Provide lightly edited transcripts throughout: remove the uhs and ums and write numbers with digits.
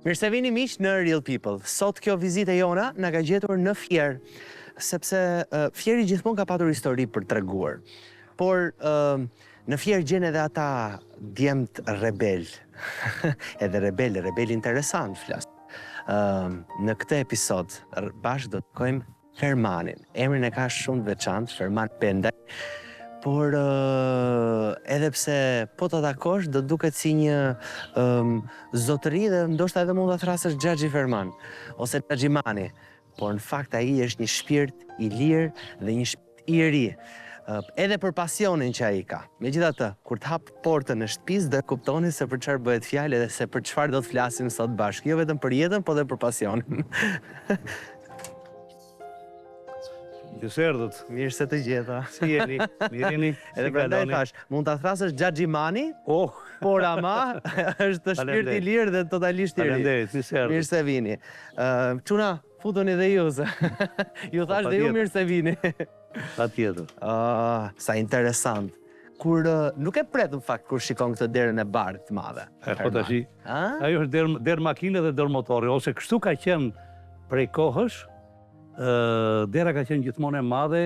Mirë se vini miq në Real People. Sot kjo vizite jona na ka gjetur në Fier, sepse Fieri gjithmonë ka patur histori për treguar. Por në Fier gjen edhe ata djemt rebel. Edhe rebel interesant flas. Në këtë episod bashkë do të takojmë Fermanin. Emrin e ka shumë të veçantë, Ferman Pendaj. Por edhe pse po të takosh, do duket si një zotëri dhe ndoshta edhe mund ta thrasësh Xhaxhi Ferman ose Xhaxhimani. Por në fakt ai është një shpirt i lirë dhe një shpirt i ri. Edhe për pasionin që ai ka. Megjithatë, kur të hap portën e shtëpisë, do kuptoni se për çfarë bëhet fjalë dhe se për çfarë do të flasim sot bashkë, jo vetëm për jetën, por edhe për pasionin. Mirë erdhët. Mirë se të gjeta. Si jeni? Mirë jeni? Edhe prandaj thash, mund ta thrasësh Xhaxhimani, por ama është shpirt i lirë dhe totalisht i ri. Faleminderit, mirë se erdhët. Mirë se vini. Çuna, futuni dhe ju se. Ju thash dhe ju mirë se vini. Patjetër. Sa interesant. Kur nuk e pret në fakt kur shikon këtë derën e bardhë të madhe. Po tash. Ajo është derë makine dhe derë motori, ose kështu ka qenë prej kohësh. Dera ka qenë gjithmonë e madhe,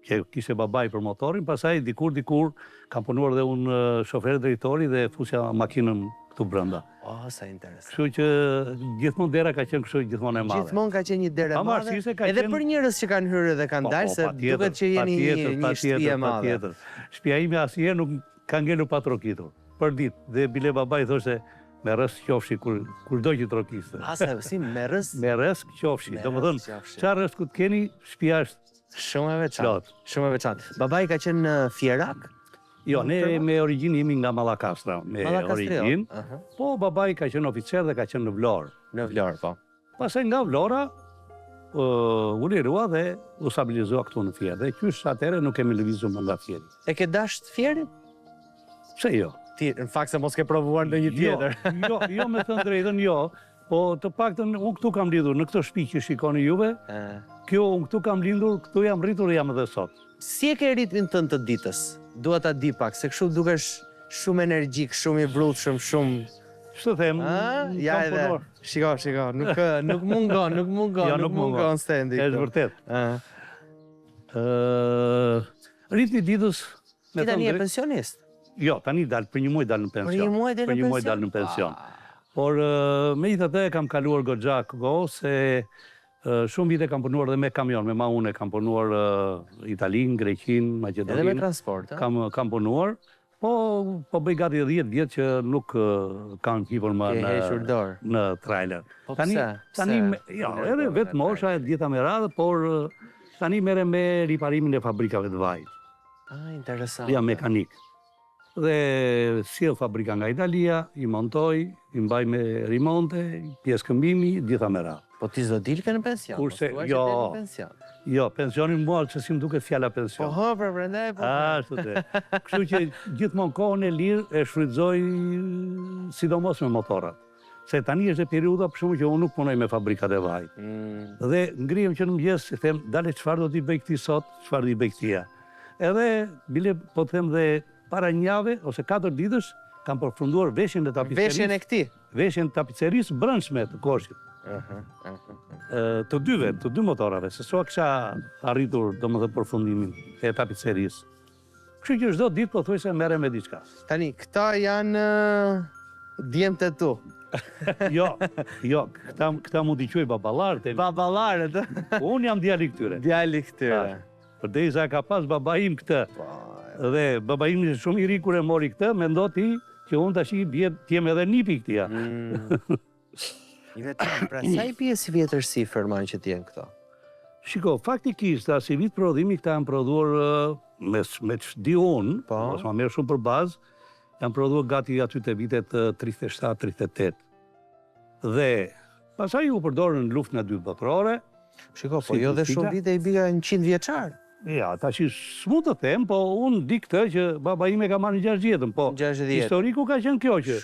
që kishte babai për motorin, pastaj dikur kam punuar dhe unë shofer drejtori dhe fusja makinën këtu brenda. Sa interesant. Kështu që gjithmonë dera ka qenë kështu gjithmonë e madhe. Gjithmonë ka qenë një derë e madhe. Edhe për njerëz që kanë hyrë dhe kanë dalë, se duket që jeni një shtëpi e madhe. Shtëpia ime asnjëherë nuk ka ngelur pa trokitur. Për ditë, dhe bile babai thoshte me rës qofshi kur do që trokiste. Si me rës? Me rës qofshi. Domethënë, çfarë rës ku të keni, shtëpia është shumë e veçantë. Shumë e veçantë. Babai ka qenë fierak? Jo, ne me origjinë jemi nga Mallakastra, me origjinë. Po babai ka qenë oficer dhe ka qenë në Vlorë. Në Vlorë, po. Pastaj nga Vlora u lirua dhe u stabilizua këtu në Fier. Dhe qysh atëherë nuk kemi lëvizur më nga Fieri. E ke dashur Fierin? Pse jo? Në fakt se mos ke provuar ndonjë tjetër. Jo, me thënë drejtën, jo. Po të paktën unë këtu kam lidhur, në këtë shtëpi që shikoni juve. Kjo unë këtu kam lindur, këtu jam rritur, jam edhe sot. Si e ke ritmin tënd të ditës? Dua ta di pak, se kështu dukesh shumë energjik, shumë i brutshëm, shumë. Ç'të them? Ja edhe. Shiko, nuk mungon stendi. Është vërtet. Ritmi ditës. Ti tani je pensionist? Jo, tani për një muaj dal në pension. Për një muaj dal në pension. Por megjithatë kam kaluar goxha kohë se shumë vite kam punuar dhe me kamion, me maune kam punuar Italinë, Greqinë, Maqedoninë. Edhe me transport, kam punuar, po bëj gati 10 vjet që nuk kam hipur më në trailer. Tani edhe vetë mosha e djeta me radhë, por tani merrem me riparimin e fabrikave të vajit. Interesant. Jam mekanik. Dhe sjell fabrika nga Italia, i montoj, i mbaj me rimonte, pjesë këmbimi, gjitha me radhë. Po ti s'do dilke në pension? Kurse, jo, pensionin mua që si më duket fjala pension. Po, për prandaj, po. Ashtu të. Kështu që gjithmonë kohën e lirë e shfrytëzoj sidomos me motorat. Se tani është e periudha për shkak që unë nuk punoj me fabrikat e vajit. Dhe ngrihem që në mëngjes i them, dale çfarë do t'i bëj këtij sot, çfarë do i bëj këtij. Edhe bile po të them dhe para një jave ose 4 ditësh kam përfunduar veshjen e tapicerisë. Veshjen e këtij? Veshjen e tapicerisë brendshme të koshit. Të dy motorave, se so kisha arritur domethënë përfundimin e tapicerisë. Kështu që çdo ditë po thuaj se merrem me diçka. Tani këta janë djemtë tu. Jo, këta mund t'i quaj baballarët. Baballarët. Unë jam djali këtyre. Djali këtyre. Përderisa ka pas babaim këtë. Dhe babaim ishte shumë i ri kur e mori këtë, mendo ti që unë tash t'jem edhe nipi këtija. Pra sa i bie si vjetërsi Ferman që t'jen këto? Shiko, faktikisht, si vit prodhimi këta janë prodhuar me ç'di unë, mos ma merr shumë për bazë, janë prodhuar gati aty te vitet 37-38. Dhe pastaj u përdorën në luftën e dytë botërore. Shiko, po jo dhe shumë vite i bie 100 vjeçar. Ja, tash s'mund të them, po unë di këtë që baba ime ka marrë në 60-ën, po historiku ka qenë kjo që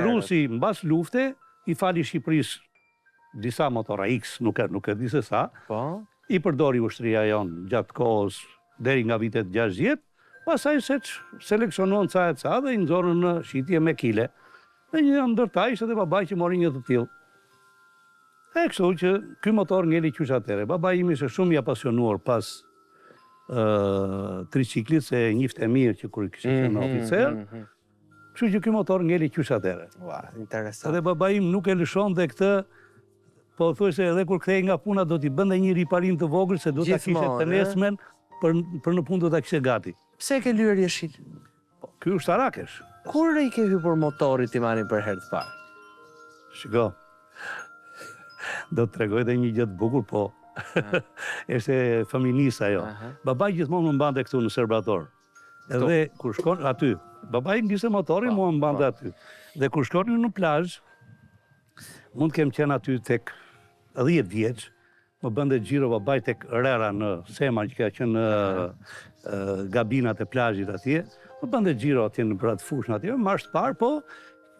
rusi mbas lufte i fali Shqipërisë disa motora X, nuk e di se sa, i përdori ushtria jonë gjatë kohës deri nga vitet 60, pastaj se seleksionuan ca e ca dhe i nxorën në shitje me kile. Dhe një ndërta ishte dhe babai që mori një të tillë. E kështu që ky motor ngeli qysh atëre. Baba im ishte shumë i apasionuar pas triciklit, se njifte mirë që kur kishte qenë oficer. Kështu që ky motor ngeli qysh atëre. Ua, interesant. Edhe baba im nuk e lëshon dhe këtë, po thuaj se edhe kur kthehej nga puna do t'i bënte një riparim të vogël, se do ta kishte të nesmen për në punë do ta kishte gati. Pse ke lyer jeshil? Ky ushtarakesh. Kur i ke hyrë motorit i mani për herë të parë? Shiko, do të tregoj dhe një gjë të bukur, po është familisa ajo. Babai gjithmonë më mbante këtu në Serbrator. Edhe kur shkon aty, babai ngiste motorin, mua më mbante aty. Dhe kur shkonin në plazh, mund kem qenë aty tek 10 vjeç, më bënte xhiro babai tek Rera në Sema, që ka qenë gabinat e plazhit atje. Më bënte xhiro atje në atë fushën atje, më është parë, po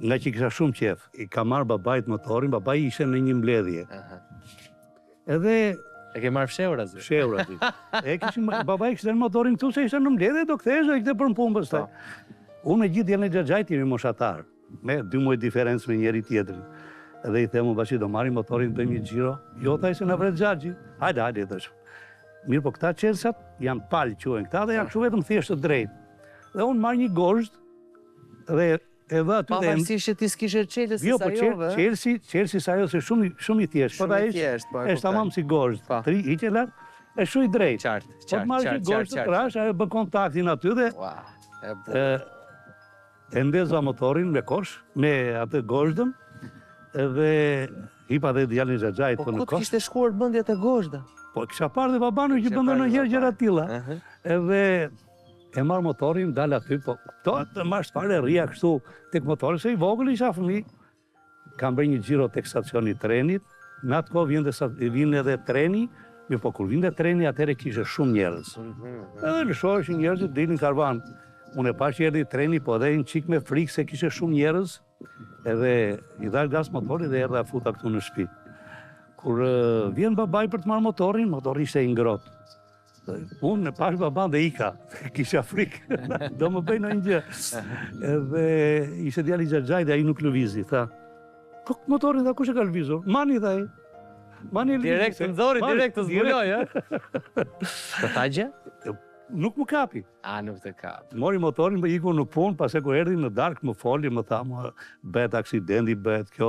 nga që kisha shumë qef, i ka marrë babait motorin, babai ishte në një mbledhje. Edhe e ke marrë fshehur aty? Fshehur aty. Babai kishte në motorin këtu, se ishte në mbledhje, do kthehesh dhe kishte për punë pastaj. Unë me gjithë janë xhaxhajt jemi moshatar, me 2 muaj diferencë me njëri tjetrin. Edhe i them bashi do marrim motorin, bëjmë një xhiro. Jo, thaj se na vret xhaxhi. Hajde thash. Mirë, po këta çelsat janë palë quhen këta dhe janë kështu vetëm thjesht të drejtë. Dhe unë marr një gozhd dhe edhe aty dhe... Pavarësisht që ti s'kishe qelës jo, sa jove? Jo, qelësi sa jo, se shumë i thjesht. Shumë i thjesht, po e kuptoj. Është tamam si gozhd. Tri i që lart, është shumë i drejtë. Qartë. Po të marrë që gozhd të trash, ajo bën kontaktin aty dhe... E ndeza motorin me kosh, me atë gozhdën, edhe hipa dhe djalin xhaxhait po në kosh. Po ku kishte shkuar mendja te gozhda? Po kisha parë dhe babanu që bënte ndonjëherë gjëra të tilla. Edhe e marr motorin, dal aty, po to të marrë fare rria kështu tek motori, se i vogël isha fëmijë. Kam bërë një xhiro tek stacioni i trenit. Në atë kohë vjen edhe treni, mirë, po kur vinte treni atëherë kishte shumë njerëz. Edhe lëshoheshin njerëzit, dilnin karvan. Unë e pash që erdhi treni, po edhe një qik me frikë se kishte shumë njerëz, edhe i dal gas motori dhe erdha futa këtu në shtëpi. Kur vjen babai për të marrë motorin, motori ishte i ngrohtë. Unë e pash baban dhe ika, kisha frikë, do më bëj ndonjë gjë. Edhe ishte djali xhaxhaj dhe ai nuk lëvizi, tha. Po motorin tha kush e ka lëvizur? Mani tha ai. Mani lëvizi. Direkt nxori, direkt të zbuloj, Të tha gjë? Nuk më kapi. A, nuk të kapi. Mori motorin, më iku në punë, pas e ku erdhi në darkë më foli, më tha, bëhet aksidenti, bëhet kjo.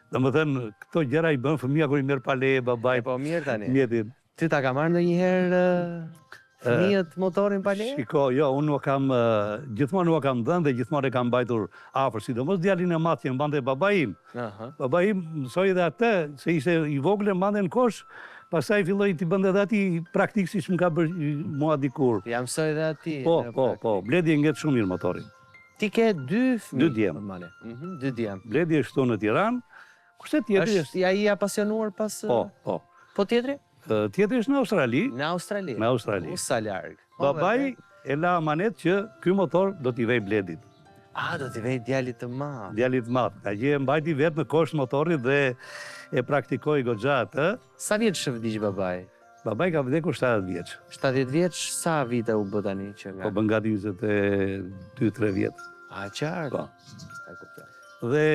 Dhe më thënë, këto gjëra i bën fëmija kur i merr pa leje babaj. Po mirë tani. Mjetin. Ti ta ka marrë ndonjëherë fëmijët motorin pa leje? Shiko, jo, unë nuk kam, gjithmonë nuk kam dhënë dhe gjithmonë e kam mbajtur afër, sidomos djalin e madh që mbante babai im. Babai im mësoi edhe atë, se ishte i vogël e mbante në kosh. Pastaj filloi të bënte edhe ati praktikë siç më ka bërë mua dikur. Ja mësoj edhe ati. Po, Bledi e ngjet shumë mirë motorin. Ti ke 2 fëmijë? 2 djem. 2 djem. Bledi është këtu në Tiranë. Kurse tjetri është ai i apasionuar pas... Po. Po tjetri? Tjetri është në Australi. Në Australi? Në Australi. U sa larg. Babai e la amanet që ky motor do t'i vej Bledit. Do t'i vej djalit të madh. Djalit të madh. Ka që e mbajti vetë në kosh motorit dhe e praktikoi goxha atë. Sa vjeç vdiq babai? Babai ka vdekur 70 vjeç. 70 vjeç, sa vite u bë tani që nga? Po bën gati 22-3 vjet. Qartë. Po. E kuptoj. Dhe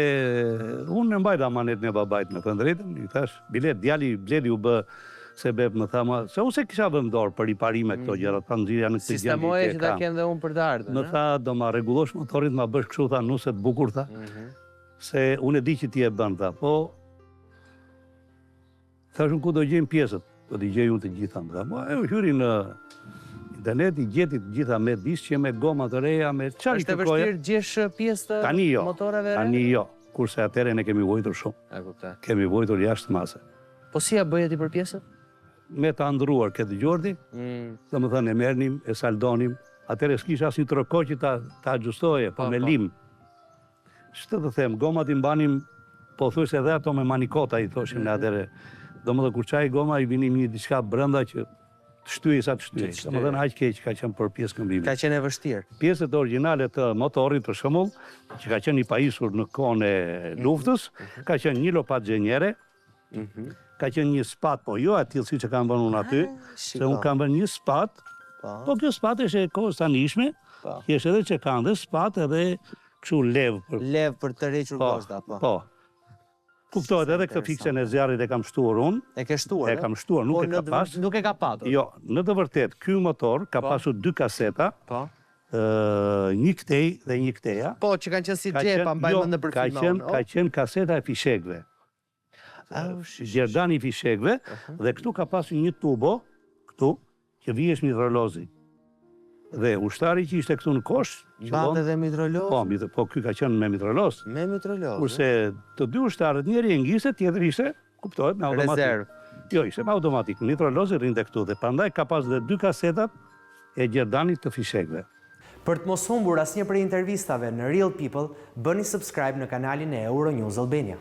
unë e mbajta amanet në babait, me të drejtën, i thash, bilet, djali Bledi u bë sebeb, më tha, se unë se kisha vëndorë për riparime këto gjëra, ta nxirja në këtë gjendje që e kam. Sistemoje që ta kem dhe unë për të ardhur. Më tha, do ma rregullosh motorit, ma bësh kështu, tha, nuset bukur, tha, se unë e di që ti e bën, tha, po, thash unë ku do gjejmë pjesët, do t'i gjej unë të gjitha, më tha, e u hyri në internet, i gjeti të gjitha me disqe, me goma të reja, me çfarë është e vështirë gjesh pjesë të motorave re? Tani jo, kurse atëherë ne kemi vojtur shumë. Kemi vojtur jashtë mase. Po si ja bëje ti për pjesët? Me ta ndruar këtë gjordi, dhe më thënë e mernim, e saldonim, atëherë s'kisha asnjë troko që ta ajustoje, po me lim. Ç'të të them, gomat i mbanim, po thuaj se edhe ato me manikota i thoshim ne atëherë. Domethënë kur çaj goma i vinim një diçka brenda që të shtyej sa të shtyej. Domethënë aq keq ka qenë për pjesë këmbimi. Ka qenë e vështirë. Pjesët origjinale të motorit për shembull, që ka qenë i pajisur në kohën e luftës, ka qenë një lopat gjenjere, ka qenë një spat, po jo aty siç e kam vënë unë aty, se unë kam vënë një spat. Po kjo spat është e kohës tanishme, që është edhe çekande spat edhe kështu lev për të rrequr gozhda, po. Po. Kuptohet, edhe këtë fiksen e zjarrit e kam shtuar unë. E ke shtuar? E kam shtuar, nuk e ka pas. Nuk e ka patur? Jo, në të vërtet, ky motor ka pasur 2 kaseta, Po. një këtej dhe një këteja. Po, që kanë qenë si gjepa, mbajmë në përfilmon. Ka qenë kaseta e fishekve. Gjerdani i fishekve, dhe këtu ka pasur një tubo, këtu, që vihesh mitrolozi. Dhe ushtari që ishte këtu në kosh... Bate dhe mitroloz? Po, ky ka qenë me mitroloz. Me mitroloz. Kurse të dy ushtarët, njëri e ngiste, tjetër ishte, kuptohet, me automatik. Rezerv. Jo, ishte me automatik. Mitrolozi rrinte këtu dhe prandaj ka pas dhe 2 kasetat e Gjerdanit të fishekve. Për të mos humbur asnjë prej intervistave në Real People, bëni subscribe në kanalin e Euronews Albania.